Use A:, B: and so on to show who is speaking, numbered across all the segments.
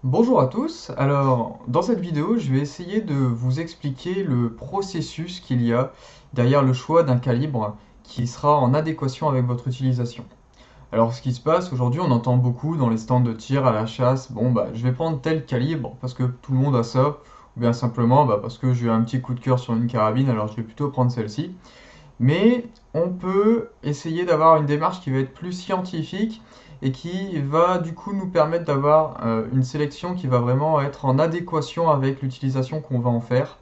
A: Bonjour à tous, alors dans cette vidéo je vais essayer de vous expliquer le processus qu'il y a derrière le choix d'un calibre qui sera en adéquation avec votre utilisation. Alors ce qui se passe aujourd'hui, on entend beaucoup dans les stands de tir à la chasse, bon bah je vais prendre tel calibre parce que tout le monde a ça, ou bien simplement parce que j'ai un petit coup de cœur sur une carabine alors je vais plutôt prendre celle-ci. Mais on peut essayer d'avoir une démarche qui va être plus scientifique et qui va du coup nous permettre d'avoir une sélection qui va vraiment être en adéquation avec l'utilisation qu'on va en faire.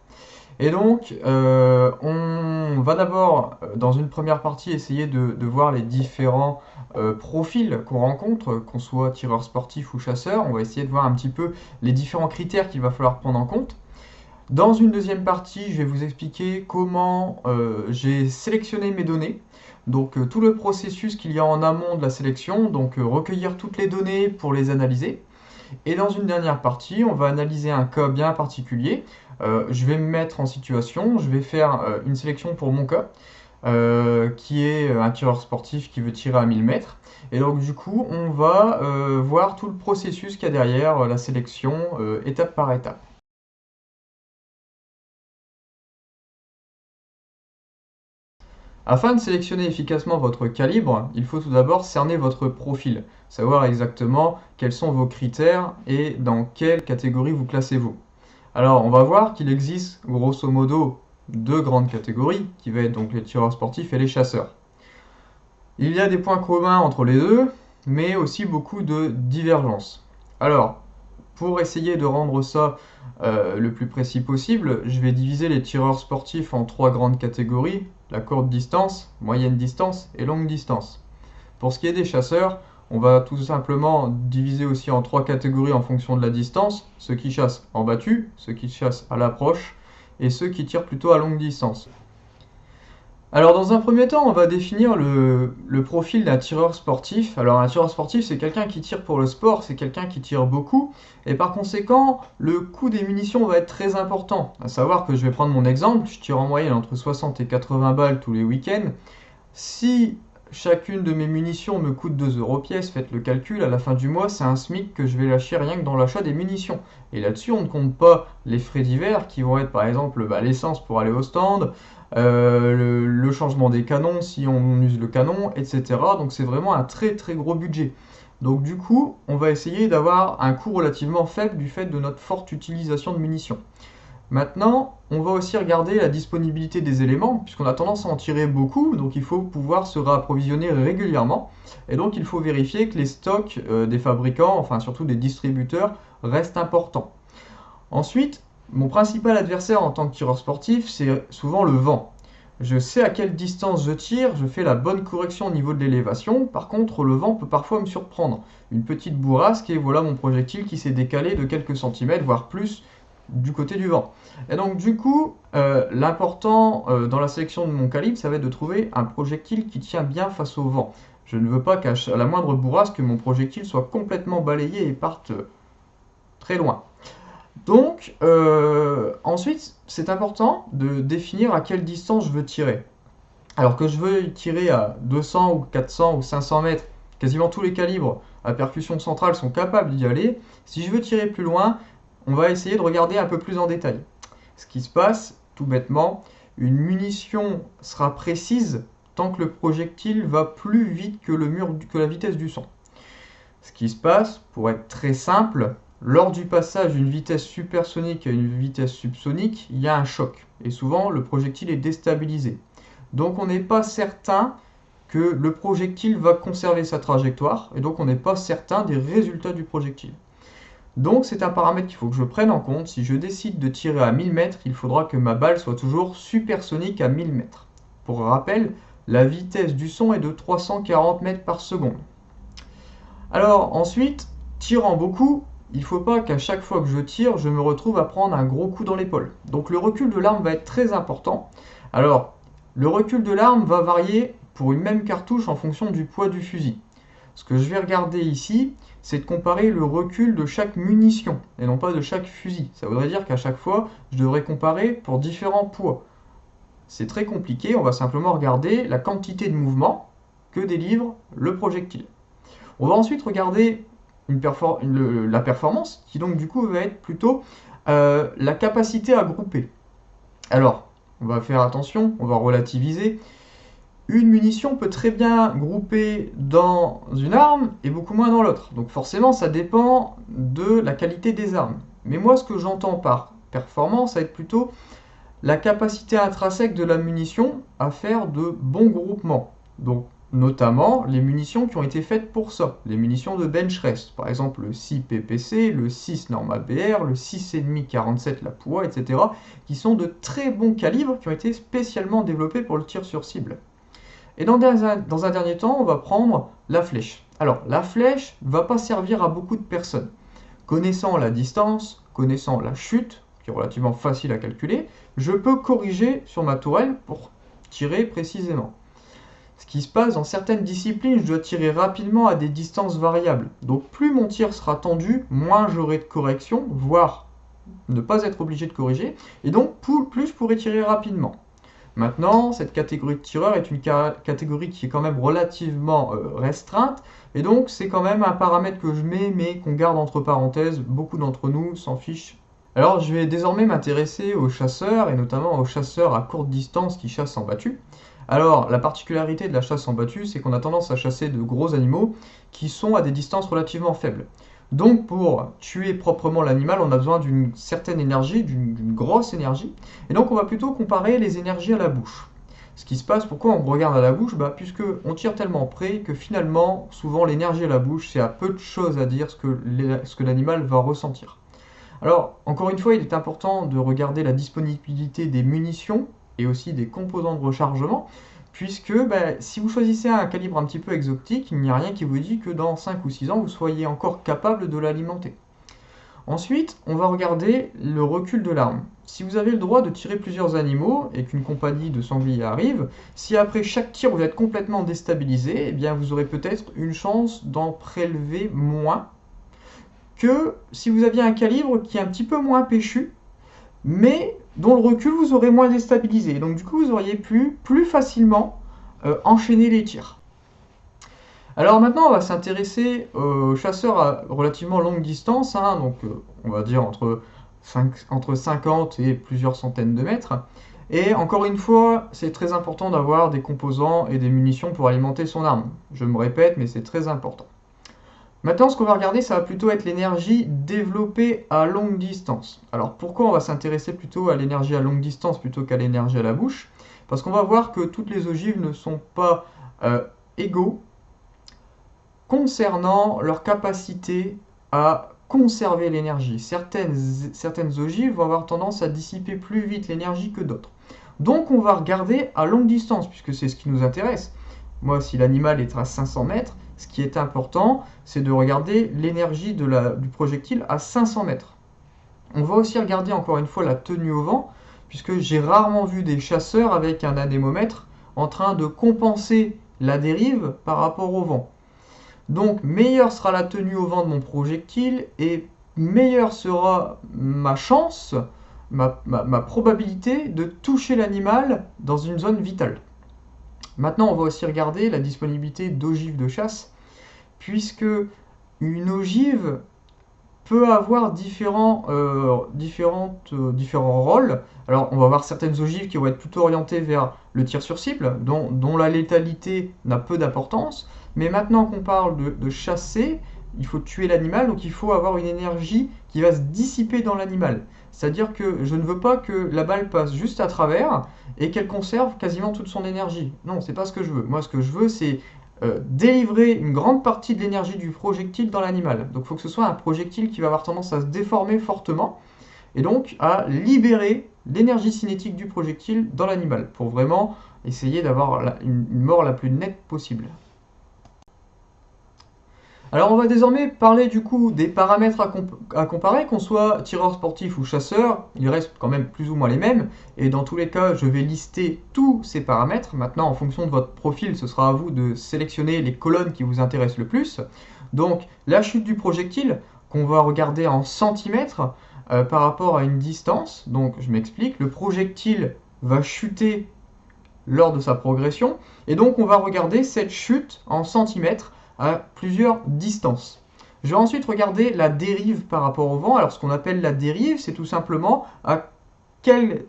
A: Et donc, on va d'abord, dans une première partie, essayer de voir les différents profils qu'on rencontre, qu'on soit tireur sportif ou chasseur. On va essayer de voir un petit peu les différents critères qu'il va falloir prendre en compte. Dans une deuxième partie, je vais vous expliquer comment j'ai sélectionné mes données. Donc tout le processus qu'il y a en amont de la sélection, donc recueillir toutes les données pour les analyser. Et dans une dernière partie, on va analyser un cas bien particulier. Je vais me mettre en situation, je vais faire une sélection pour mon cas, qui est un tireur sportif qui veut tirer à 1000 mètres. Et donc du coup, on va voir tout le processus qu'il y a derrière la sélection, étape par étape. Afin de sélectionner efficacement votre calibre, il faut tout d'abord cerner votre profil, savoir exactement quels sont vos critères et dans quelle catégorie vous classez-vous. Alors, on va voir qu'il existe grosso modo deux grandes catégories, qui vont être donc les tireurs sportifs et les chasseurs. Il y a des points communs entre les deux, mais aussi beaucoup de divergences. Alors, pour essayer de rendre ça le plus précis possible, je vais diviser les tireurs sportifs en trois grandes catégories, la courte distance, moyenne distance et longue distance. Pour ce qui est des chasseurs, on va tout simplement diviser aussi en trois catégories en fonction de la distance, ceux qui chassent en battu, ceux qui chassent à l'approche et ceux qui tirent plutôt à longue distance. Alors dans un premier temps, on va définir le profil d'un tireur sportif. Alors un tireur sportif, c'est quelqu'un qui tire pour le sport, c'est quelqu'un qui tire beaucoup, et par conséquent, le coût des munitions va être très important. À savoir que je vais prendre mon exemple, je tire en moyenne entre 60 et 80 balles tous les week-ends. Si chacune de mes munitions me coûte 2 euros pièce, faites le calcul, à la fin du mois, c'est un SMIC que je vais lâcher rien que dans l'achat des munitions. Et là-dessus, on ne compte pas les frais divers qui vont être par exemple l'essence pour aller au stand, le changement des canons si on use le canon, etc. Donc c'est vraiment un très très gros budget. Donc du coup, on va essayer d'avoir un coût relativement faible du fait de notre forte utilisation de munitions. Maintenant, on va aussi regarder la disponibilité des éléments, puisqu'on a tendance à en tirer beaucoup, donc il faut pouvoir se réapprovisionner régulièrement. Et donc il faut vérifier que les stocks des fabricants, enfin surtout des distributeurs, restent importants. Ensuite, mon principal adversaire en tant que tireur sportif, c'est souvent le vent. Je sais à quelle distance je tire, je fais la bonne correction au niveau de l'élévation. Par contre, le vent peut parfois me surprendre. Une petite bourrasque et voilà mon projectile qui s'est décalé de quelques centimètres, voire plus, du côté du vent. Et donc du coup, l'important dans la sélection de mon calibre, ça va être de trouver un projectile qui tient bien face au vent. Je ne veux pas qu'à la moindre bourrasque, mon projectile soit complètement balayé et parte très loin. Donc, ensuite, c'est important de définir à quelle distance je veux tirer. Alors que je veux tirer à 200 ou 400 ou 500 mètres, quasiment tous les calibres à percussion centrale sont capables d'y aller. Si je veux tirer plus loin, on va essayer de regarder un peu plus en détail. Ce qui se passe, tout bêtement, une munition sera précise tant que le projectile va plus vite que, que la vitesse du son. Ce qui se passe, pour être très simple, lors du passage d'une vitesse supersonique à une vitesse subsonique, il y a un choc. Et souvent, le projectile est déstabilisé. Donc on n'est pas certain que le projectile va conserver sa trajectoire, et donc on n'est pas certain des résultats du projectile. Donc c'est un paramètre qu'il faut que je prenne en compte. Si je décide de tirer à 1000 mètres, il faudra que ma balle soit toujours supersonique à 1000 mètres. Pour rappel, la vitesse du son est de 340 mètres par seconde. Alors ensuite, tirant beaucoup, il ne faut pas qu'à chaque fois que je tire, je me retrouve à prendre un gros coup dans l'épaule. Donc le recul de l'arme va être très important. Alors, le recul de l'arme va varier pour une même cartouche en fonction du poids du fusil. Ce que je vais regarder ici, c'est de comparer le recul de chaque munition et non pas de chaque fusil. Ça voudrait dire qu'à chaque fois, je devrais comparer pour différents poids. C'est très compliqué, on va simplement regarder la quantité de mouvement que délivre le projectile. On va ensuite regarder la performance, qui donc du coup va être plutôt la capacité à grouper. Alors, on va faire attention, on va relativiser. Une munition peut très bien grouper dans une arme et beaucoup moins dans l'autre. Donc forcément, ça dépend de la qualité des armes. Mais moi, ce que j'entends par performance, ça va être plutôt la capacité intrinsèque de la munition à faire de bons groupements. Donc notamment les munitions qui ont été faites pour ça, les munitions de bench rest, par exemple le 6 PPC, le 6 Norma BR, le 6,5 47 la POA, etc., qui sont de très bons calibres qui ont été spécialement développés pour le tir sur cible. Et dans un dernier temps, on va prendre la flèche. Alors la flèche ne va pas servir à beaucoup de personnes. Connaissant la distance, connaissant la chute, qui est relativement facile à calculer, je peux corriger sur ma tourelle pour tirer précisément. Ce qui se passe dans certaines disciplines, je dois tirer rapidement à des distances variables. Donc plus mon tir sera tendu, moins j'aurai de correction, voire ne pas être obligé de corriger, et donc plus je pourrai tirer rapidement. Maintenant, cette catégorie de tireurs est une catégorie qui est quand même relativement restreinte, et donc c'est quand même un paramètre que je mets, mais qu'on garde entre parenthèses, beaucoup d'entre nous s'en fichent. Alors je vais désormais m'intéresser aux chasseurs, et notamment aux chasseurs à courte distance qui chassent en battu. Alors la particularité de la chasse en battu, c'est qu'on a tendance à chasser de gros animaux qui sont à des distances relativement faibles. Donc pour tuer proprement l'animal, on a besoin d'une certaine énergie, d'une grosse énergie. Et donc on va plutôt comparer les énergies à la bouche. Ce qui se passe, pourquoi on regarde à la bouche? Puisque on tire tellement près que finalement, souvent l'énergie à la bouche, c'est à peu de choses à dire ce que l'animal va ressentir. Alors, encore une fois, il est important de regarder la disponibilité des munitions et aussi des composants de rechargement, puisque si vous choisissez un calibre un petit peu exotique, il n'y a rien qui vous dit que dans 5 ou 6 ans, vous soyez encore capable de l'alimenter. Ensuite, on va regarder le recul de l'arme. Si vous avez le droit de tirer plusieurs animaux et qu'une compagnie de sangliers arrive, si après chaque tir vous êtes complètement déstabilisé, eh bien vous aurez peut-être une chance d'en prélever moins que si vous aviez un calibre qui est un petit peu moins péchu, mais dont le recul vous aurait moins déstabilisé. Donc du coup, vous auriez pu plus facilement enchaîner les tirs. Alors maintenant, on va s'intéresser aux chasseurs à relativement longue distance, donc on va dire entre 50 et plusieurs centaines de mètres. Et encore une fois, c'est très important d'avoir des composants et des munitions pour alimenter son arme. Je me répète, mais c'est très important. Maintenant, ce qu'on va regarder, ça va plutôt être l'énergie développée à longue distance. Alors, pourquoi on va s'intéresser plutôt à l'énergie à longue distance plutôt qu'à l'énergie à la bouche? Parce qu'on va voir que toutes les ogives ne sont pas égaux concernant leur capacité à conserver l'énergie. Certaines ogives vont avoir tendance à dissiper plus vite l'énergie que d'autres. Donc, on va regarder à longue distance, puisque c'est ce qui nous intéresse. Moi, si l'animal est à 500 mètres, ce qui est important, c'est de regarder l'énergie du projectile à 500 mètres. On va aussi regarder encore une fois la tenue au vent, puisque j'ai rarement vu des chasseurs avec un anémomètre en train de compenser la dérive par rapport au vent. Donc meilleure sera la tenue au vent de mon projectile et meilleure sera ma chance, ma probabilité de toucher l'animal dans une zone vitale. Maintenant, on va aussi regarder la disponibilité d'ogives de chasse, puisque une ogive peut avoir différents rôles. Alors, on va voir certaines ogives qui vont être plutôt orientées vers le tir sur cible, dont la létalité n'a peu d'importance. Mais maintenant qu'on parle de chasser, il faut tuer l'animal, donc il faut avoir une énergie qui va se dissiper dans l'animal. C'est-à-dire que je ne veux pas que la balle passe juste à travers et qu'elle conserve quasiment toute son énergie. Non, c'est pas ce que je veux. Moi, ce que je veux, c'est délivrer une grande partie de l'énergie du projectile dans l'animal. Donc il faut que ce soit un projectile qui va avoir tendance à se déformer fortement et donc à libérer l'énergie cinétique du projectile dans l'animal pour vraiment essayer d'avoir une mort la plus nette possible. Alors on va désormais parler du coup des paramètres à comparer, qu'on soit tireur sportif ou chasseur, ils restent quand même plus ou moins les mêmes, et dans tous les cas je vais lister tous ces paramètres. Maintenant en fonction de votre profil, ce sera à vous de sélectionner les colonnes qui vous intéressent le plus. Donc la chute du projectile, qu'on va regarder en centimètres par rapport à une distance, donc je m'explique, le projectile va chuter lors de sa progression, et donc on va regarder cette chute en centimètres à plusieurs distances. Je vais ensuite regarder la dérive par rapport au vent. Alors ce qu'on appelle la dérive, c'est tout simplement quel,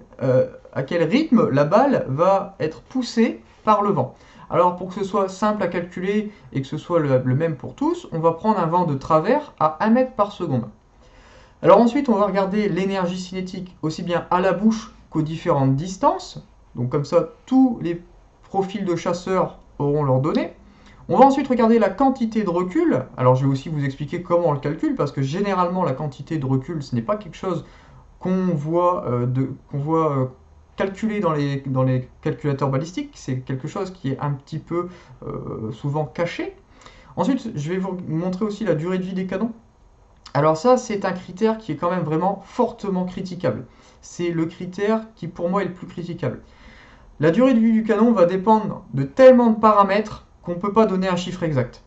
A: à quel rythme la balle va être poussée par le vent. Alors pour que ce soit simple à calculer et que ce soit le même pour tous, on va prendre un vent de travers à 1 mètre par seconde. Alors ensuite, on va regarder l'énergie cinétique aussi bien à la bouche qu'aux différentes distances. Donc comme ça, tous les profils de chasseurs auront leurs données. On va ensuite regarder la quantité de recul. Alors je vais aussi vous expliquer comment on le calcule, parce que généralement la quantité de recul, ce n'est pas quelque chose qu'on voit, calculé dans les calculateurs balistiques. C'est quelque chose qui est un petit peu souvent caché. Ensuite, je vais vous montrer aussi la durée de vie des canons. Alors ça, c'est un critère qui est quand même vraiment fortement critiquable. C'est le critère qui, pour moi, est le plus critiquable. La durée de vie du canon va dépendre de tellement de paramètres qu'on ne peut pas donner un chiffre exact.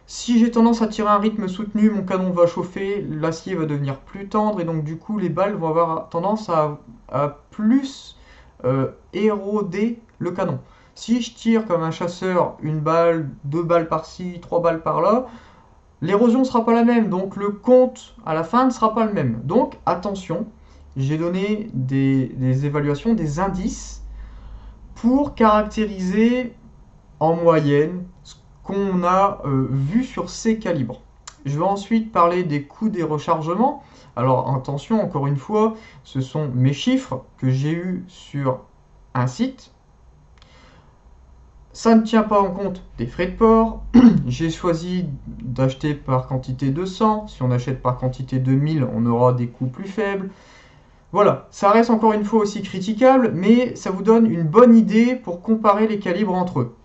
A: Si j'ai tendance à tirer un rythme soutenu, mon canon va chauffer, l'acier va devenir plus tendre, et donc du coup, les balles vont avoir tendance à plus éroder le canon. Si je tire comme un chasseur une balle, 2 balles par-ci, 3 balles par-là, l'érosion ne sera pas la même, donc le compte à la fin ne sera pas le même. Donc attention, j'ai donné des évaluations, des indices pour caractériser en moyenne ce qu'on a vu sur ces calibres. Je vais ensuite parler des coûts des rechargements. Alors attention, encore une fois, ce sont mes chiffres que j'ai eus sur un site. Ça ne tient pas en compte des frais de port. J'ai choisi d'acheter par quantité de 100. Si on achète par quantité de 1000, on aura des coûts plus faibles. Voilà, ça reste encore une fois aussi critiquable, mais ça vous donne une bonne idée pour comparer les calibres entre eux.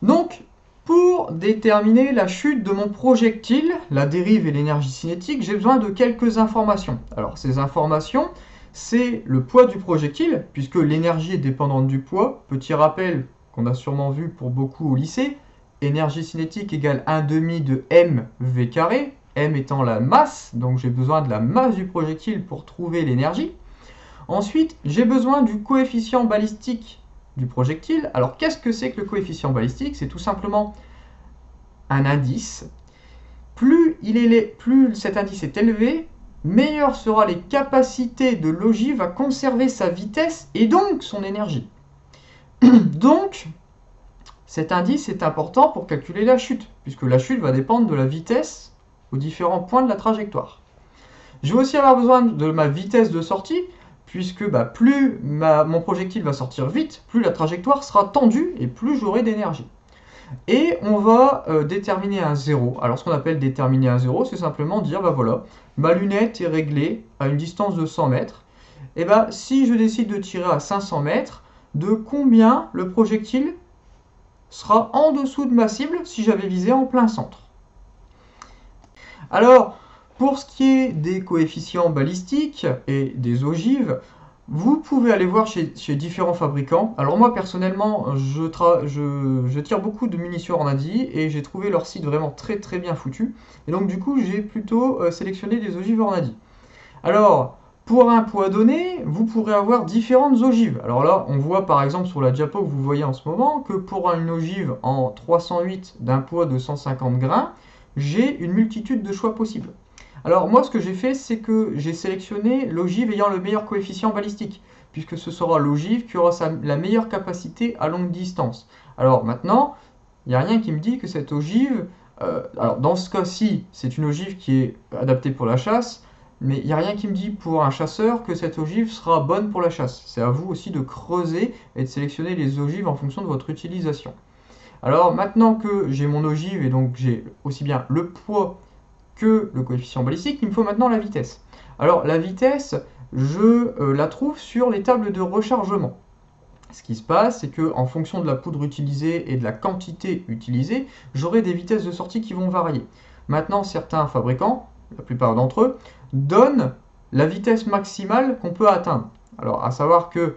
A: Donc, pour déterminer la chute de mon projectile, la dérive et l'énergie cinétique, j'ai besoin de quelques informations. Alors, ces informations, c'est le poids du projectile, puisque l'énergie est dépendante du poids. Petit rappel qu'on a sûrement vu pour beaucoup au lycée, énergie cinétique égale 1/2 de mv carré, m étant la masse, donc j'ai besoin de la masse du projectile pour trouver l'énergie. Ensuite, j'ai besoin du coefficient balistique du projectile. Alors qu'est-ce que c'est que le coefficient balistique? C'est tout simplement un indice. Plus cet indice est élevé, meilleures seront les capacités de l'ogive à conserver sa vitesse et donc son énergie. Donc, cet indice est important pour calculer la chute, puisque la chute va dépendre de la vitesse aux différents points de la trajectoire. Je vais aussi avoir besoin de ma vitesse de sortie, puisque plus mon projectile va sortir vite, plus la trajectoire sera tendue et plus j'aurai d'énergie. Et on va déterminer un 0. Alors ce qu'on appelle déterminer un 0, c'est simplement dire, voilà, ma lunette est réglée à une distance de 100 mètres. Et si je décide de tirer à 500 mètres, de combien le projectile sera en dessous de ma cible si j'avais visé en plein centre. Alors, pour ce qui est des coefficients balistiques et des ogives, vous pouvez aller voir chez différents fabricants. Alors moi personnellement, je tire beaucoup de munitions Hornady et j'ai trouvé leur site vraiment très très bien foutu. Et donc du coup, j'ai plutôt sélectionné des ogives Hornady. Alors, pour un poids donné, vous pourrez avoir différentes ogives. Alors là, on voit par exemple sur la diapo que vous voyez en ce moment que pour une ogive en 308 d'un poids de 150 grains, j'ai une multitude de choix possibles. Alors moi, ce que j'ai fait, c'est que j'ai sélectionné l'ogive ayant le meilleur coefficient balistique, puisque ce sera l'ogive qui aura la meilleure capacité à longue distance. Alors maintenant, il n'y a rien qui me dit que cette ogive, alors dans ce cas-ci, c'est une ogive qui est adaptée pour la chasse, mais il n'y a rien qui me dit pour un chasseur que cette ogive sera bonne pour la chasse. C'est à vous aussi de creuser et de sélectionner les ogives en fonction de votre utilisation. Alors maintenant que j'ai mon ogive et donc j'ai aussi bien le poids que le coefficient balistique, il me faut maintenant la vitesse. Alors la vitesse, je la trouve sur les tables de rechargement. Ce qui se passe, c'est qu'en fonction de la poudre utilisée et de la quantité utilisée, j'aurai des vitesses de sortie qui vont varier. Maintenant, certains fabricants, la plupart d'entre eux, donnent la vitesse maximale qu'on peut atteindre. Alors, à savoir que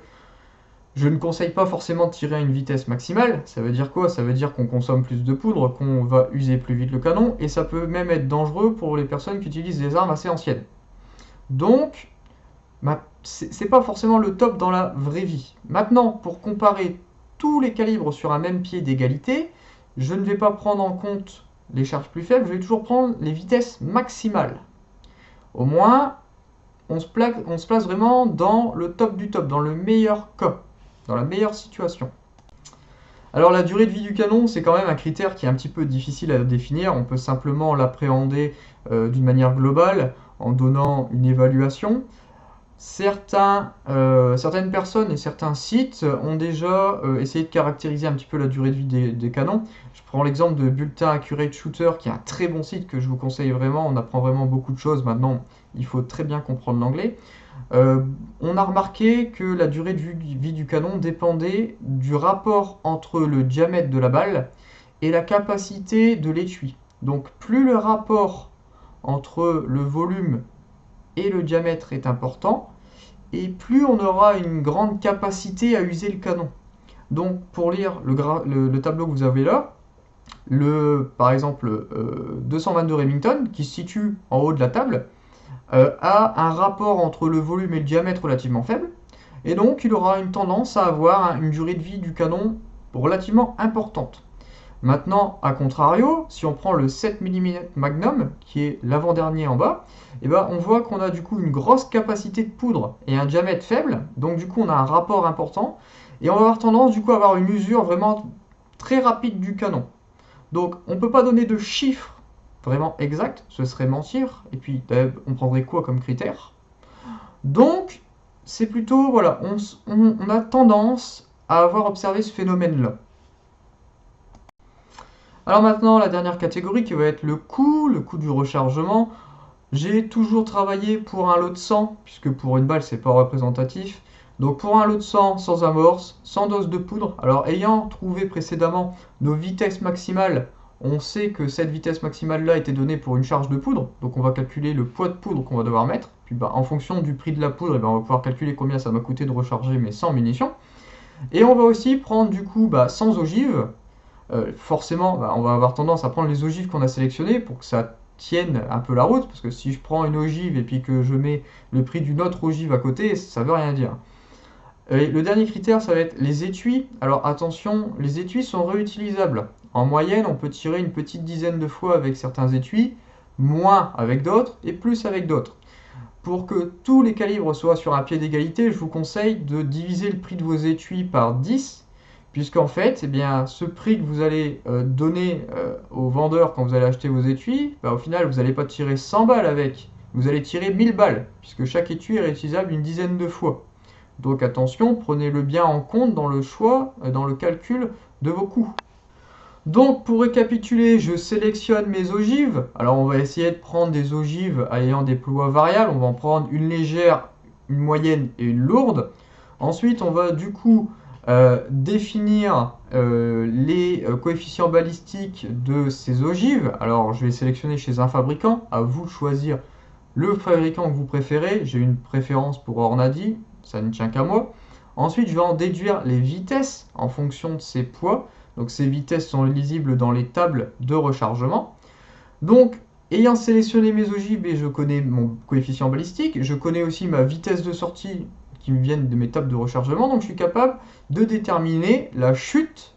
A: je ne conseille pas forcément de tirer à une vitesse maximale. Ça veut dire quoi? Ça veut dire qu'on consomme plus de poudre, qu'on va user plus vite le canon, et ça peut même être dangereux pour les personnes qui utilisent des armes assez anciennes. Donc, c'est pas forcément le top dans la vraie vie. Maintenant, pour comparer tous les calibres sur un même pied d'égalité, je ne vais pas prendre en compte les charges plus faibles, je vais toujours prendre les vitesses maximales. Au moins, on se place vraiment dans le top du top, dans le meilleur cas, dans la meilleure situation. Alors la durée de vie du canon, c'est quand même un critère qui est un petit peu difficile à définir. On peut simplement l'appréhender d'une manière globale en donnant une évaluation. Certaines personnes et certains sites ont déjà essayé de caractériser un petit peu la durée de vie des canons. Je prends l'exemple de Bulletin Accurate Shooter, qui est un très bon site que je vous conseille vraiment. On apprend vraiment beaucoup de choses. Maintenant, il faut très bien comprendre l'anglais. On a remarqué que la durée de vie du canon dépendait du rapport entre le diamètre de la balle et la capacité de l'étui. Donc plus le rapport entre le volume et le diamètre est important, et plus on aura une grande capacité à user le canon. Donc pour lire le tableau que vous avez là, par exemple 222 Remington, qui se situe en haut de la table, a un rapport entre le volume et le diamètre relativement faible, et donc il aura une tendance à avoir une durée de vie du canon relativement importante. Maintenant, à contrario, si on prend le 7 mm Magnum, qui est l'avant-dernier en bas, et ben on voit qu'on a du coup une grosse capacité de poudre et un diamètre faible, donc du coup on a un rapport important, et on va avoir tendance du coup à avoir une usure vraiment très rapide du canon. Donc on ne peut pas donner de chiffres vraiment exact, ce serait mentir, et puis on prendrait quoi comme critère? Donc, c'est plutôt, voilà, on a tendance à avoir observé ce phénomène-là. Alors maintenant, la dernière catégorie qui va être le coût du rechargement. J'ai toujours travaillé pour un lot de 100, puisque pour une balle, c'est pas représentatif. Donc pour un lot de 100 sans amorce, sans dose de poudre, alors ayant trouvé précédemment nos vitesses maximales, on sait que cette vitesse maximale-là était donnée pour une charge de poudre, donc on va calculer le poids de poudre qu'on va devoir mettre, puis en fonction du prix de la poudre, on va pouvoir calculer combien ça m'a coûté de recharger mes 100 munitions. Et on va aussi prendre du coup 100 ogives. Forcément, on va avoir tendance à prendre les ogives qu'on a sélectionnées pour que ça tienne un peu la route, parce que si je prends une ogive et puis que je mets le prix d'une autre ogive à côté, ça veut rien dire. Et le dernier critère, ça va être les étuis. Alors attention, les étuis sont réutilisables. En moyenne, on peut tirer une petite dizaine de fois avec certains étuis, moins avec d'autres et plus avec d'autres. Pour que tous les calibres soient sur un pied d'égalité, je vous conseille de diviser le prix de vos étuis par 10, puisqu'en fait, ce prix que vous allez donner au vendeur quand vous allez acheter vos étuis, au final, vous n'allez pas tirer 100 balles avec, vous allez tirer 1000 balles, puisque chaque étui est réutilisable une dizaine de fois. Donc attention, prenez-le bien en compte dans le choix, dans le calcul de vos coûts. Donc pour récapituler, je sélectionne mes ogives. Alors on va essayer de prendre des ogives ayant des poids variables. On va en prendre une légère, une moyenne et une lourde. Ensuite on va du coup définir les coefficients balistiques de ces ogives. Alors je vais sélectionner chez un fabricant, à vous de choisir le fabricant que vous préférez. J'ai une préférence pour Hornady, ça ne tient qu'à moi. Ensuite je vais en déduire les vitesses en fonction de ces poids. Donc ces vitesses sont lisibles dans les tables de rechargement. Donc ayant sélectionné mes ogives et je connais mon coefficient balistique, je connais aussi ma vitesse de sortie qui me viennent de mes tables de rechargement, donc je suis capable de déterminer la chute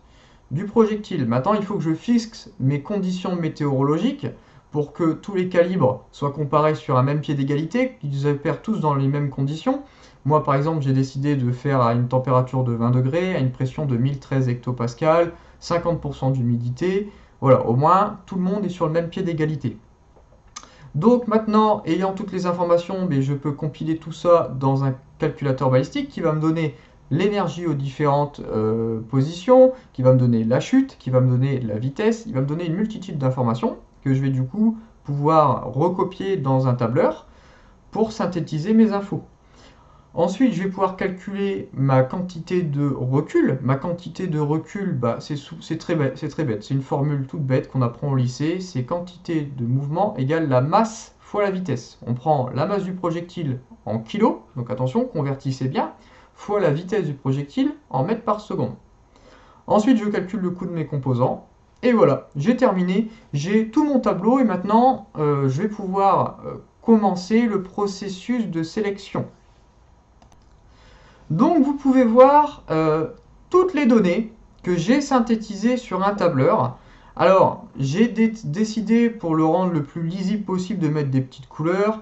A: du projectile. Maintenant, il faut que je fixe mes conditions météorologiques pour que tous les calibres soient comparés sur un même pied d'égalité, qu'ils opèrent tous dans les mêmes conditions. Moi, par exemple, j'ai décidé de faire à une température de 20 degrés, à une pression de 1013 hectopascales, 50% d'humidité. Voilà, au moins, tout le monde est sur le même pied d'égalité. Donc maintenant, ayant toutes les informations, je peux compiler tout ça dans un calculateur balistique qui va me donner l'énergie aux différentes positions, qui va me donner la chute, qui va me donner la vitesse, il va me donner une multitude d'informations que je vais du coup pouvoir recopier dans un tableur pour synthétiser mes infos. Ensuite, je vais pouvoir calculer ma quantité de recul. Ma quantité de recul, c'est très bête. C'est une formule toute bête qu'on apprend au lycée. C'est quantité de mouvement égale la masse fois la vitesse. On prend la masse du projectile en kilos, donc attention, convertissez bien, fois la vitesse du projectile en mètres par seconde. Ensuite, je calcule le coût de mes composants. Et voilà, j'ai terminé. J'ai tout mon tableau et maintenant, je vais pouvoir commencer le processus de sélection. Donc vous pouvez voir toutes les données que j'ai synthétisées sur un tableur. Alors, j'ai décidé, pour le rendre le plus lisible possible, de mettre des petites couleurs.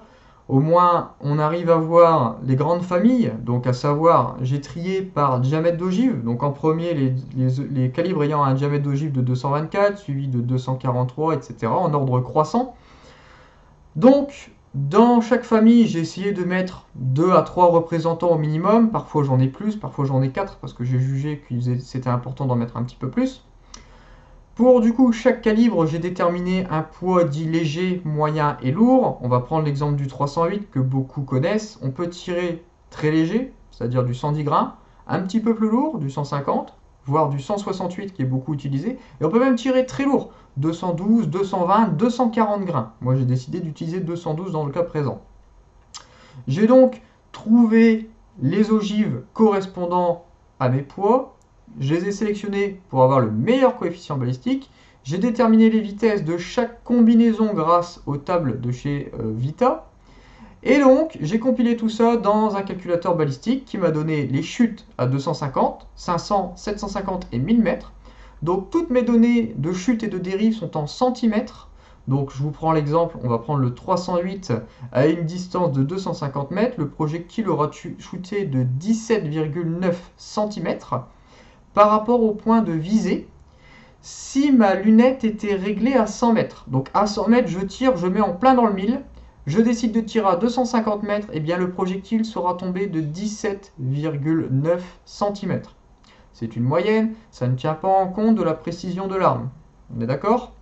A: Au moins, on arrive à voir les grandes familles. Donc, à savoir, j'ai trié par diamètre d'ogive. Donc, en premier, les calibres ayant un diamètre d'ogive de 224, suivi de 243, etc., en ordre croissant. Donc, dans chaque famille, j'ai essayé de mettre 2 à 3 représentants au minimum. Parfois, j'en ai plus, parfois, j'en ai 4, parce que j'ai jugé que c'était important d'en mettre un petit peu plus. Pour du coup chaque calibre, j'ai déterminé un poids dit léger, moyen et lourd. On va prendre l'exemple du 308 que beaucoup connaissent. On peut tirer très léger, c'est-à-dire du 110 grains, un petit peu plus lourd, du 150, voire du 168 qui est beaucoup utilisé. Et on peut même tirer très lourd, 212, 220, 240 grains. Moi j'ai décidé d'utiliser 212 dans le cas présent. J'ai donc trouvé les ogives correspondant à mes poids. Je les ai sélectionnés pour avoir le meilleur coefficient balistique. J'ai déterminé les vitesses de chaque combinaison grâce aux tables de chez Vita. Et donc, j'ai compilé tout ça dans un calculateur balistique qui m'a donné les chutes à 250, 500, 750 et 1000 mètres. Donc, toutes mes données de chute et de dérive sont en centimètres. Donc, je vous prends l'exemple, on va prendre le 308 à une distance de 250 mètres. Le projectile aura chuté de 17,9 cm. Par rapport au point de visée, si ma lunette était réglée à 100 mètres. Donc à 100 mètres, je tire, je mets en plein dans le mille. Je décide de tirer à 250 mètres, et bien le projectile sera tombé de 17,9 cm. C'est une moyenne, ça ne tient pas en compte de la précision de l'arme. On est d'accord?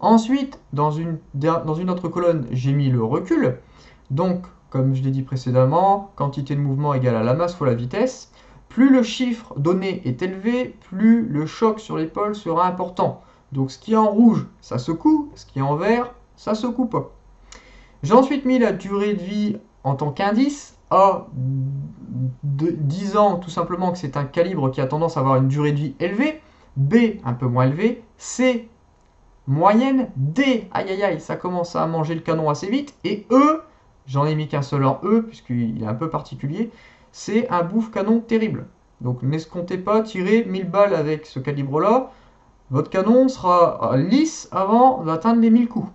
A: Ensuite, dans une autre colonne, j'ai mis le recul. Donc, comme je l'ai dit précédemment, quantité de mouvement égale à la masse fois la vitesse. Plus le chiffre donné est élevé, plus le choc sur l'épaule sera important. Donc ce qui est en rouge, ça secoue, ce qui est en vert, ça secoue pas. J'ai ensuite mis la durée de vie en tant qu'indice, A, disant tout simplement que c'est un calibre qui a tendance à avoir une durée de vie élevée, B, un peu moins élevée, C, moyenne, D, aïe aïe aïe, ça commence à manger le canon assez vite, et E, j'en ai mis qu'un seul en E, puisqu'il est un peu particulier, c'est un bouffe-canon terrible. Donc n'escomptez pas tirer 1000 balles avec ce calibre-là. Votre canon sera lisse avant d'atteindre les 1000 coups.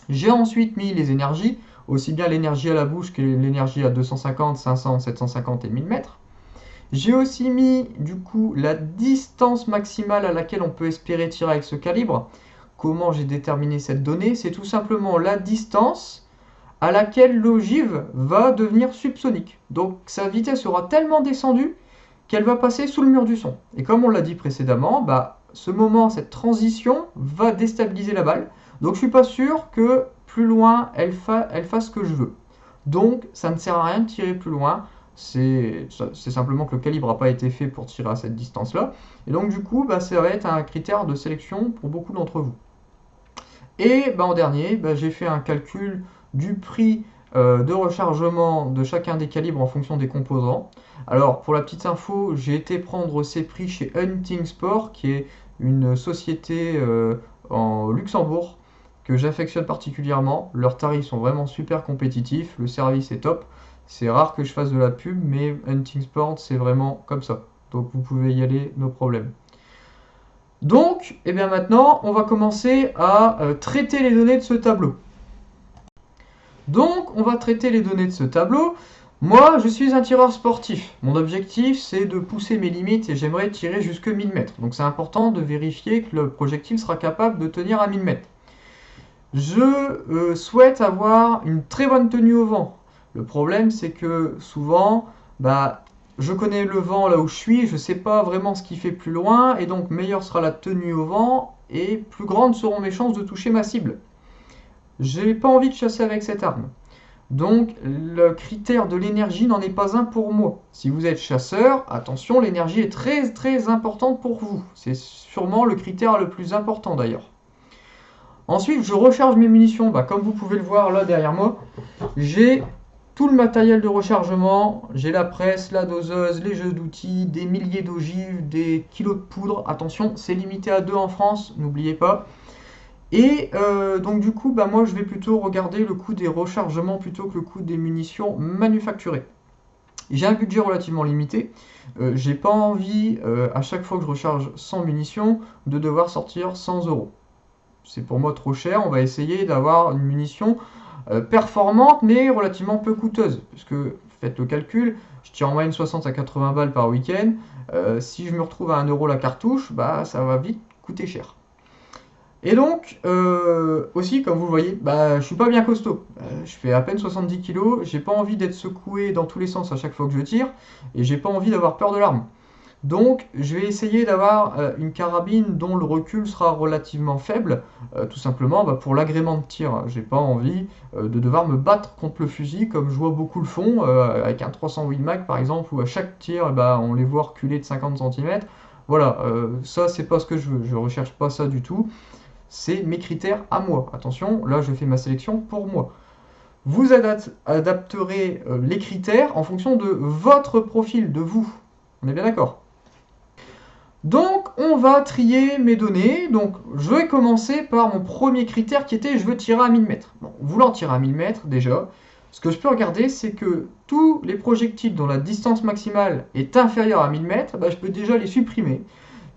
A: J'ai ensuite mis les énergies, aussi bien l'énergie à la bouche que l'énergie à 250, 500, 750 et 1000 mètres. J'ai aussi mis du coup la distance maximale à laquelle on peut espérer tirer avec ce calibre. Comment j'ai déterminé cette donnée? C'est tout simplement la distance à laquelle l'ogive va devenir subsonique. Donc sa vitesse sera tellement descendue qu'elle va passer sous le mur du son. Et comme on l'a dit précédemment, ce moment, cette transition va déstabiliser la balle. Donc je ne suis pas sûr que plus loin elle fasse ce que je veux. Donc ça ne sert à rien de tirer plus loin. C'est simplement que le calibre n'a pas été fait pour tirer à cette distance-là. Et donc du coup, ça va être un critère de sélection pour beaucoup d'entre vous. Et en dernier, j'ai fait un calcul du prix de rechargement de chacun des calibres en fonction des composants. Alors pour la petite info, j'ai été prendre ces prix chez Hunting Sport, qui est une société en Luxembourg que j'affectionne particulièrement. Leurs tarifs sont vraiment super compétitifs, le service est top. C'est rare que je fasse de la pub, mais Hunting Sport c'est vraiment comme ça. Donc vous pouvez y aller, no problème. Donc, maintenant, on va commencer à traiter les données de ce tableau. Donc, on va traiter les données de ce tableau. Moi, je suis un tireur sportif. Mon objectif, c'est de pousser mes limites et j'aimerais tirer jusque 1000 mètres. Donc, c'est important de vérifier que le projectile sera capable de tenir à 1000 mètres. Je souhaite avoir une très bonne tenue au vent. Le problème, c'est que souvent, je connais le vent là où je suis, je ne sais pas vraiment ce qui fait plus loin, et donc meilleure sera la tenue au vent, et plus grandes seront mes chances de toucher ma cible. J'ai pas envie de chasser avec cette arme. Donc le critère de l'énergie n'en est pas un pour moi. Si vous êtes chasseur, attention, l'énergie est très très importante pour vous. C'est sûrement le critère le plus important d'ailleurs. Ensuite, je recharge mes munitions. Comme vous pouvez le voir là derrière moi, j'ai tout le matériel de rechargement. J'ai la presse, la doseuse, les jeux d'outils, des milliers d'ogives, des kilos de poudre. Attention, c'est limité à 2 en France, n'oubliez pas. Et donc du coup, moi je vais plutôt regarder le coût des rechargements plutôt que le coût des munitions manufacturées. J'ai un budget relativement limité. J'ai pas envie, à chaque fois que je recharge 100 munitions, de devoir sortir 100 euros. C'est pour moi trop cher. On va essayer d'avoir une munition performante, mais relativement peu coûteuse. Parce que, faites le calcul, je tire en moyenne 60 à 80 balles par week-end. Si je me retrouve à 1 euro la cartouche, bah, ça va vite coûter cher. Et donc, aussi, comme vous le voyez, bah, je suis pas bien costaud. Je fais à peine 70 kg, j'ai pas envie d'être secoué dans tous les sens à chaque fois que je tire, et j'ai pas envie d'avoir peur de l'arme. Donc, je vais essayer d'avoir une carabine dont le recul sera relativement faible, tout simplement bah, pour l'agrément de tir. J'ai pas envie de devoir me battre contre le fusil, comme je vois beaucoup le font, avec un 308 Mag par exemple, où à chaque tir, bah, on les voit reculer de 50 cm. Voilà, ça c'est pas ce que je veux, je recherche pas ça du tout. C'est mes critères à moi. Attention, là je fais ma sélection pour moi. Vous adapterez les critères en fonction de votre profil, de vous. On est bien d'accord? Donc, on va trier mes données. Donc, je vais commencer par mon premier critère qui était je veux tirer à 1000 mètres. Bon, voulant tirer à 1000 mètres, déjà, ce que je peux regarder, c'est que tous les projectiles dont la distance maximale est inférieure à 1000 mètres, bah, je peux déjà les supprimer,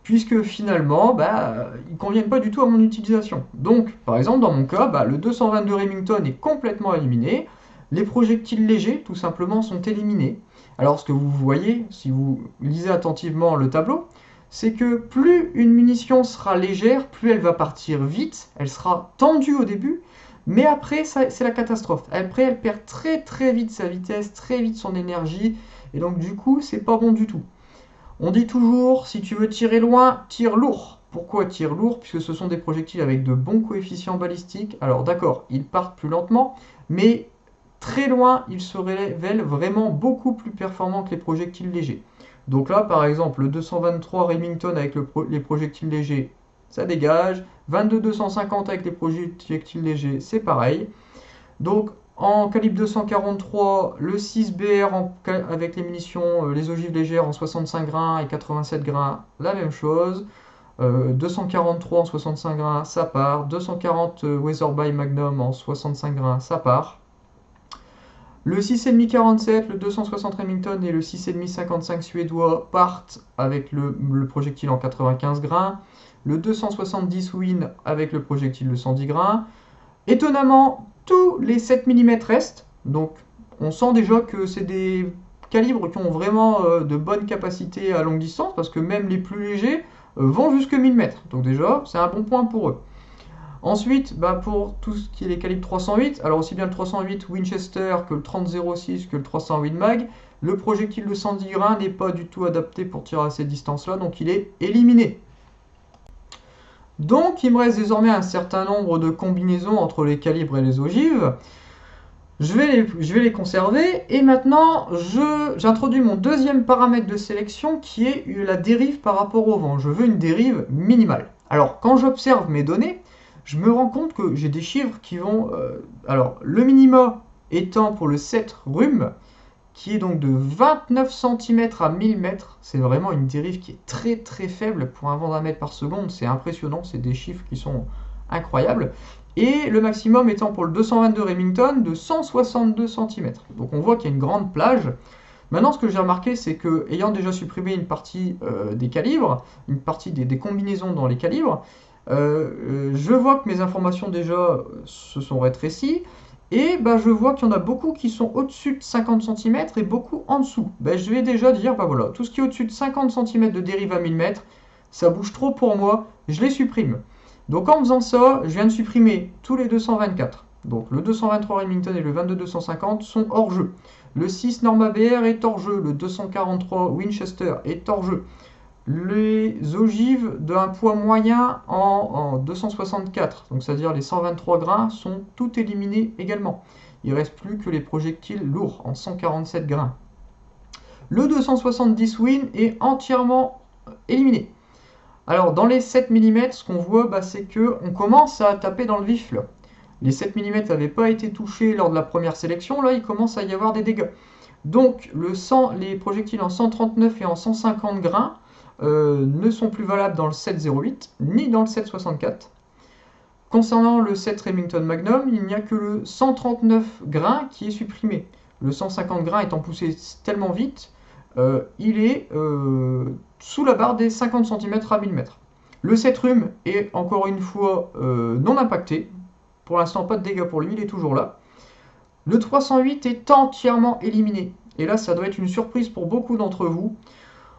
A: puisque finalement, bah, ils ne conviennent pas du tout à mon utilisation. Donc, par exemple, dans mon cas, bah, le 222 Remington est complètement éliminé. Les projectiles légers, tout simplement, sont éliminés. Alors, ce que vous voyez, si vous lisez attentivement le tableau, c'est que plus une munition sera légère, plus elle va partir vite, elle sera tendue au début, mais après, c'est la catastrophe. Après, elle perd très très vite sa vitesse, très vite son énergie, et donc du coup, c'est pas bon du tout. On dit toujours, si tu veux tirer loin, tire lourd. Pourquoi tire lourd? Puisque ce sont des projectiles avec de bons coefficients balistiques. Alors d'accord, ils partent plus lentement, mais très loin, ils se révèlent vraiment beaucoup plus performants que les projectiles légers. Donc là, par exemple, le 223 Remington avec les projectiles légers, ça dégage. 22-250 avec les projectiles légers, c'est pareil. Donc en calibre 243, le 6BR avec les munitions, les ogives légères en 65 grains et 87 grains, la même chose. 243 en 65 grains, ça part. 240 Weatherby Magnum en 65 grains, ça part. Le 6,5 47, le 260 Remington et le 6,5 55 suédois partent avec le projectile en 95 grains. Le 270 Win avec le projectile de 110 grains. Étonnamment, tous les 7 mm restent. Donc, on sent déjà que c'est des calibres qui ont vraiment de bonnes capacités à longue distance, parce que même les plus légers vont jusque 1000 mètres. Donc déjà, c'est un bon point pour eux. Ensuite, bah pour tout ce qui est les calibres 308, alors aussi bien le 308 Winchester que le 30-06 que le 308 Mag, le projectile de 110 grains n'est pas du tout adapté pour tirer à ces distances-là, donc il est éliminé. Donc il me reste désormais un certain nombre de combinaisons entre les calibres et les ogives. Je vais les conserver, et maintenant j'introduis mon deuxième paramètre de sélection qui est la dérive par rapport au vent. Je veux une dérive minimale. Alors quand j'observe mes données, je me rends compte que j'ai des chiffres qui vont... alors, le minima étant pour le 7 rhume, qui est donc de 29 cm à 1000 mètres. C'est vraiment une dérive qui est très très faible pour un vent d'un mètre par seconde. C'est impressionnant, c'est des chiffres qui sont incroyables. Et le maximum étant pour le 222 Remington de 162 cm. Donc on voit qu'il y a une grande plage. Maintenant, ce que j'ai remarqué, c'est que, ayant déjà supprimé une partie des calibres, une partie des combinaisons dans les calibres, je vois que mes informations déjà se sont rétrécies, et bah, je vois qu'il y en a beaucoup qui sont au-dessus de 50 cm et beaucoup en dessous. Bah, je vais déjà dire, bah voilà, tout ce qui est au-dessus de 50 cm de dérive à 1000 mètres, ça bouge trop pour moi, je les supprime. Donc en faisant ça, je viens de supprimer tous les 224. Donc le 223 Remington et le 22-250 sont hors jeu. Le 6 Norma BR est hors jeu, le 243 Winchester est hors jeu. Les ogives d'un poids moyen en 264, donc c'est-à-dire les 123 grains, sont toutes éliminées également. Il ne reste plus que les projectiles lourds en 147 grains. Le 270 Win est entièrement éliminé. Alors dans les 7 mm, ce qu'on voit, bah, c'est qu'on commence à taper dans le vif là. Les 7 mm n'avaient pas été touchés lors de la première sélection, là il commence à y avoir des dégâts. Donc les projectiles en 139 et en 150 grains ne sont plus valables dans le 7,08 ni dans le 7,64. Concernant le 7 Remington Magnum, il n'y a que le 139 grains qui est supprimé. le 150 grains étant poussé tellement vite, il est sous la barre des 50 cm à 1000 mètres. Le 7 rhume est encore une fois non impacté. Pour l'instant, pas de dégâts pour lui, il est toujours là. Le 308 est entièrement éliminé. Et là, ça doit être une surprise pour beaucoup d'entre vous.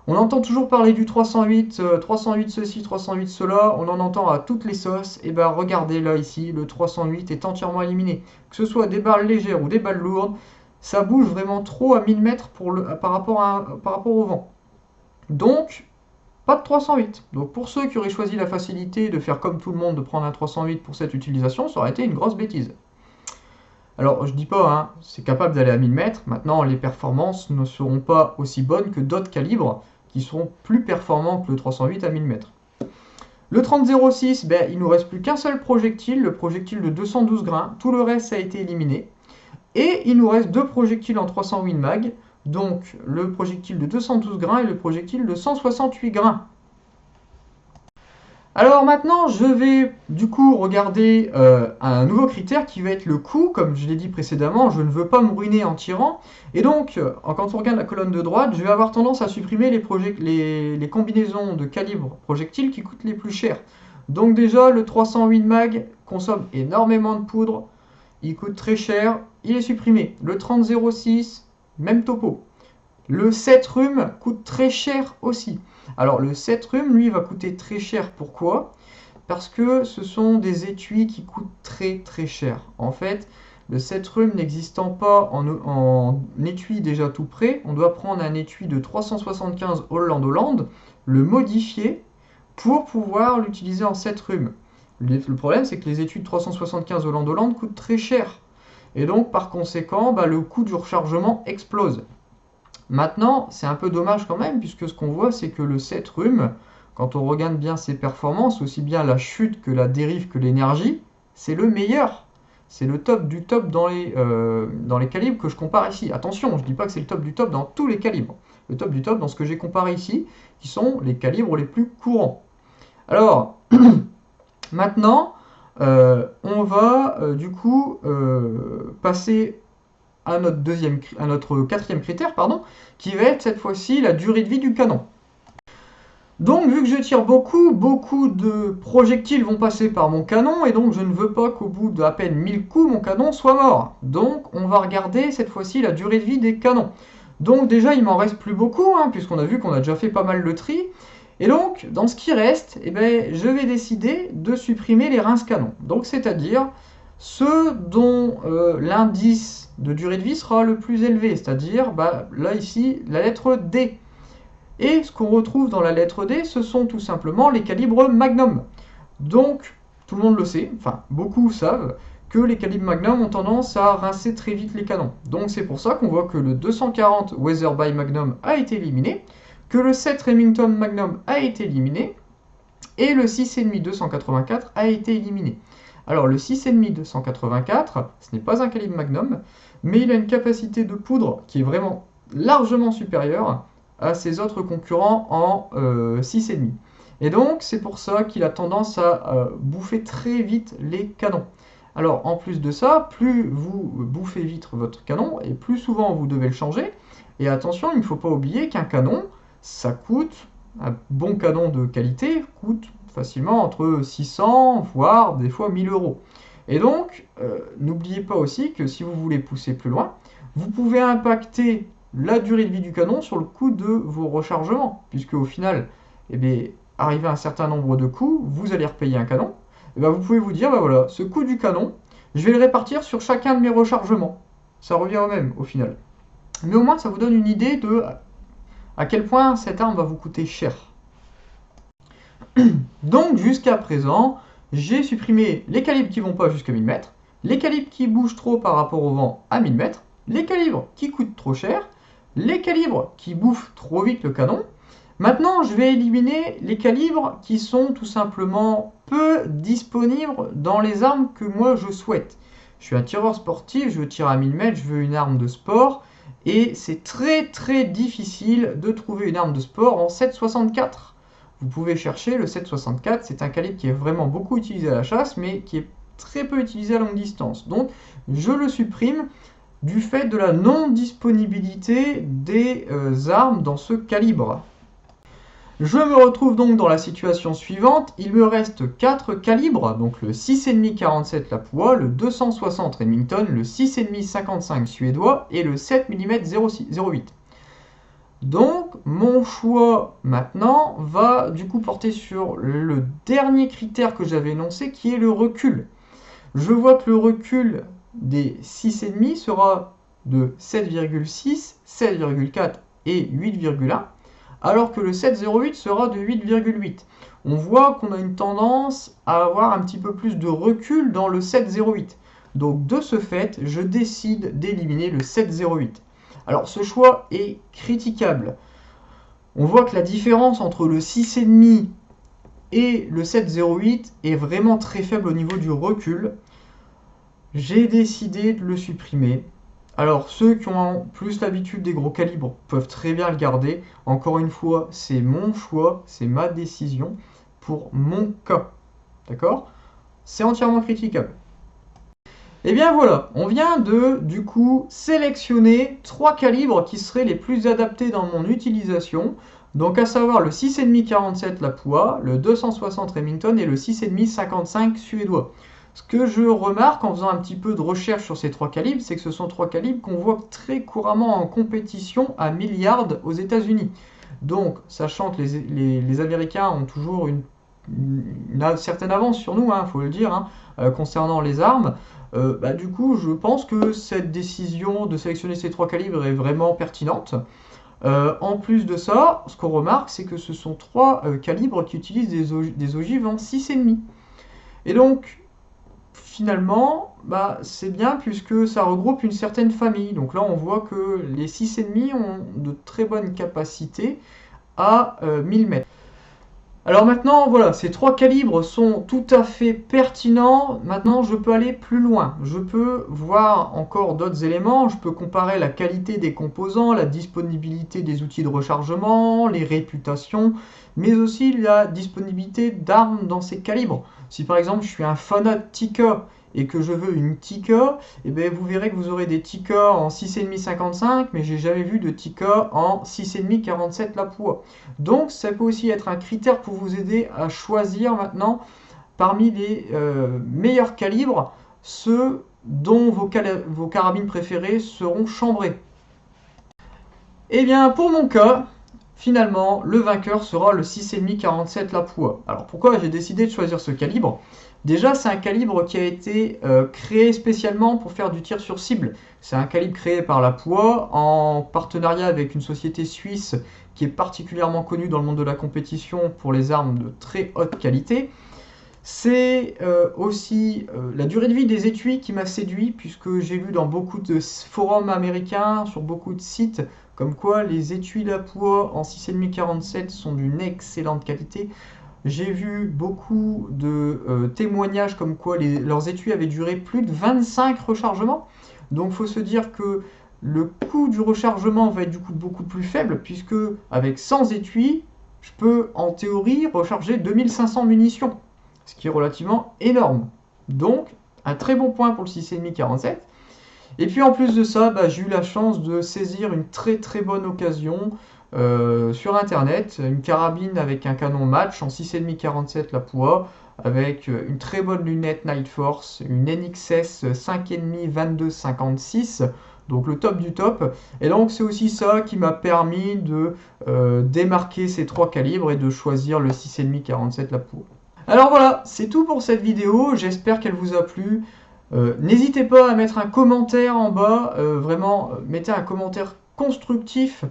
A: On entend toujours parler du 308, 308 ceci, 308 cela, on en entend à toutes les sauces. Et ben regardez là ici, le 308 est entièrement éliminé. Que ce soit des balles légères ou des balles lourdes, ça bouge vraiment trop à 1000 mètres par rapport au vent. Donc, pas de 308. Donc pour ceux qui auraient choisi la facilité de faire comme tout le monde, de prendre un 308 pour cette utilisation, ça aurait été une grosse bêtise. Alors, je dis pas, hein, c'est capable d'aller à 1000 mètres. Maintenant, les performances ne seront pas aussi bonnes que d'autres calibres qui seront plus performants que le 308 à 1000 mètres. Le 30-06, ben, il ne nous reste plus qu'un seul projectile, le projectile de 212 grains. Tout le reste a été éliminé. Et il nous reste deux projectiles en 308 mag, donc le projectile de 212 grains et le projectile de 168 grains. Alors maintenant, je vais du coup regarder un nouveau critère qui va être le coût. Comme je l'ai dit précédemment, je ne veux pas me ruiner en tirant. Et donc, quand on regarde la colonne de droite, je vais avoir tendance à supprimer les combinaisons de calibre projectiles qui coûtent les plus chers. Donc déjà, le 308 mag consomme énormément de poudre. Il coûte très cher, il est supprimé. Le 30-06, même topo. Le 7 rhume coûte très cher aussi. Alors le 7 rhume, lui, va coûter très cher. Pourquoi? Parce que ce sont des étuis qui coûtent très très cher. En fait, le 7 rhume n'existant pas en étui déjà tout prêt, on doit prendre un étui de 375 Holland, le modifier pour pouvoir l'utiliser en 7 rhume. Le problème, c'est que les étuis de 375 Holland coûtent très cher. Et donc, par conséquent, le coût du rechargement explose. Maintenant, c'est un peu dommage quand même, puisque ce qu'on voit, c'est que le 7 rhume, quand on regarde bien ses performances, aussi bien la chute que la dérive que l'énergie, c'est le meilleur. C'est le top du top dans les calibres que je compare ici. Attention, je ne dis pas que c'est le top du top dans tous les calibres. Le top du top dans ce que j'ai comparé ici, qui sont les calibres les plus courants. Alors, maintenant, on va du coup passer à notre quatrième critère, qui va être cette fois-ci la durée de vie du canon. Donc vu que je tire beaucoup de projectiles vont passer par mon canon, et donc je ne veux pas qu'au bout d'à peine 1000 coups, mon canon soit mort. Donc on va regarder cette fois-ci la durée de vie des canons. Donc déjà il m'en reste plus beaucoup, puisqu'on a vu qu'on a déjà fait pas mal le tri. Et donc dans ce qui reste, je vais décider de supprimer les rince-canons. Donc c'est-à-dire ceux dont l'indice de durée de vie sera le plus élevé, c'est-à-dire là ici la lettre D. Et ce qu'on retrouve dans la lettre D, ce sont tout simplement les calibres Magnum. Donc tout le monde le sait, enfin beaucoup savent que les calibres Magnum ont tendance à rincer très vite les canons. Donc c'est pour ça qu'on voit que le 240 Weatherby Magnum a été éliminé, que le 7 Remington Magnum a été éliminé, et le 6,5 284 a été éliminé. Alors le 6,5 284, ce n'est pas un calibre Magnum, mais il a une capacité de poudre qui est vraiment largement supérieure à ses autres concurrents en 6,5. Et donc c'est pour ça qu'il a tendance à bouffer très vite les canons. Alors en plus de ça, plus vous bouffez vite votre canon, et plus souvent vous devez le changer. Et attention, il ne faut pas oublier qu'un canon, ça coûte, un bon canon de qualité coûte facilement entre 600 voire des fois 1000 euros. Et donc, n'oubliez pas aussi que si vous voulez pousser plus loin, vous pouvez impacter la durée de vie du canon sur le coût de vos rechargements, puisque au final, arrivé à un certain nombre de coups, vous allez repayer un canon. Vous pouvez vous dire, voilà, ce coût du canon, je vais le répartir sur chacun de mes rechargements. Ça revient au même au final. Mais au moins, ça vous donne une idée de à quel point cette arme va vous coûter cher. Donc jusqu'à présent, j'ai supprimé les calibres qui vont pas jusqu'à 1000 mètres, les calibres qui bougent trop par rapport au vent à 1000 mètres, les calibres qui coûtent trop cher, les calibres qui bouffent trop vite le canon. Maintenant, je vais éliminer les calibres qui sont tout simplement peu disponibles dans les armes que moi je souhaite. Je suis un tireur sportif, je veux tirer à 1000 mètres, je veux une arme de sport, et c'est très difficile de trouver une arme de sport en 7,64. Vous pouvez chercher le 7,64, c'est un calibre qui est vraiment beaucoup utilisé à la chasse, mais qui est très peu utilisé à longue distance. Donc je le supprime. du fait de la non-disponibilité des armes dans ce calibre. Je me retrouve donc dans la situation suivante, il me reste 4 calibres, donc le 6,5 47 Lapua, le 260 Remington, le 6,5 55 suédois et le 7 mm 08. Donc mon choix maintenant va du coup porter sur le dernier critère que j'avais énoncé qui est le recul. Je vois que le recul des 6,5 sera de 7,6, 7,4 et 8,1, alors que le 7,08 sera de 8,8. On voit qu'on a une tendance à avoir un petit peu plus de recul dans le 7,08. Donc de ce fait, je décide d'éliminer le 7,08. Alors ce choix est critiquable. On voit que la différence entre le 6,5 et le 7,08 est vraiment très faible au niveau du recul. J'ai décidé de le supprimer. Alors ceux qui ont plus l'habitude des gros calibres peuvent très bien le garder. Encore une fois, c'est mon choix, c'est ma décision pour mon cas. D'accord? C'est entièrement critiquable. Et bien voilà, on vient de du coup sélectionner 3 calibres qui seraient les plus adaptés dans mon utilisation. Donc à savoir le 6,5 47 Lapua, le 260 Remington et le 6,5 55 suédois. Ce que je remarque en faisant un petit peu de recherche sur ces 3 calibres, c'est que ce sont 3 calibres qu'on voit très couramment en compétition à milliards aux États-Unis. Donc, sachant que les Américains ont toujours une certaine avance sur nous, faut le dire, concernant les armes, du coup, je pense que cette décision de sélectionner ces 3 calibres est vraiment pertinente. En plus de ça, ce qu'on remarque, c'est que ce sont 3 calibres qui utilisent des ogives en 6,5. Et donc, finalement, c'est bien puisque ça regroupe une certaine famille. Donc là, on voit que les 6,5 ont de très bonnes capacités à 1000 mètres. Alors maintenant, voilà, ces 3 calibres sont tout à fait pertinents. Maintenant, je peux aller plus loin. Je peux voir encore d'autres éléments. Je peux comparer la qualité des composants, la disponibilité des outils de rechargement, les réputations, mais aussi la disponibilité d'armes dans ces calibres. Si par exemple, je suis un fanat de Tikka et que je veux une Tikka, vous verrez que vous aurez des Tikka en 6,5 55, mais j'ai jamais vu de Tikka en 6,5 47 Lapua. Donc ça peut aussi être un critère pour vous aider à choisir maintenant parmi les meilleurs calibres, ceux dont vos carabines préférées seront chambrées. Et bien pour mon cas, finalement, le vainqueur sera le 6,5 47 Lapua. Alors pourquoi j'ai décidé de choisir ce calibre? Déjà, c'est un calibre qui a été créé spécialement pour faire du tir sur cible. C'est un calibre créé par Lapua en partenariat avec une société suisse qui est particulièrement connue dans le monde de la compétition pour les armes de très haute qualité. C'est aussi la durée de vie des étuis qui m'a séduit, puisque j'ai lu dans beaucoup de forums américains, sur beaucoup de sites, comme quoi les étuis Lapua en 6,5 47 sont d'une excellente qualité. J'ai vu beaucoup de témoignages comme quoi leurs étuis avaient duré plus de 25 rechargements. Donc il faut se dire que le coût du rechargement va être du coup beaucoup plus faible, puisque avec 100 étuis, je peux en théorie recharger 2500 munitions, ce qui est relativement énorme. Donc un très bon point pour le 6,5 47. Et puis en plus de ça, j'ai eu la chance de saisir une très très bonne occasion sur internet, une carabine avec un canon match en 6,5 47 Lapua, avec une très bonne lunette Night Force, une NXS 5,5 22-56, donc le top du top. Et donc c'est aussi ça qui m'a permis de démarquer ces 3 calibres et de choisir le 6,5 47 Lapua. Alors voilà, c'est tout pour cette vidéo, j'espère qu'elle vous a plu. N'hésitez pas à mettre un commentaire en bas, vraiment mettez un commentaire constructif.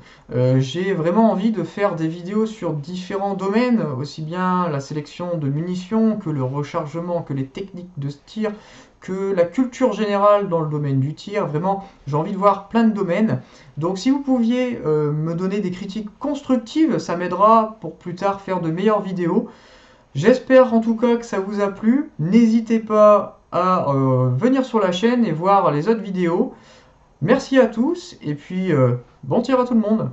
A: J'ai vraiment envie de faire des vidéos sur différents domaines, aussi bien la sélection de munitions que le rechargement, que les techniques de tir, que la culture générale dans le domaine du tir. Vraiment, j'ai envie de voir plein de domaines. Donc si vous pouviez me donner des critiques constructives, ça m'aidera pour plus tard faire de meilleures vidéos. J'espère en tout cas que ça vous a plu. N'hésitez pas à venir sur la chaîne et voir les autres vidéos. Merci à tous et puis bon tir à tout le monde.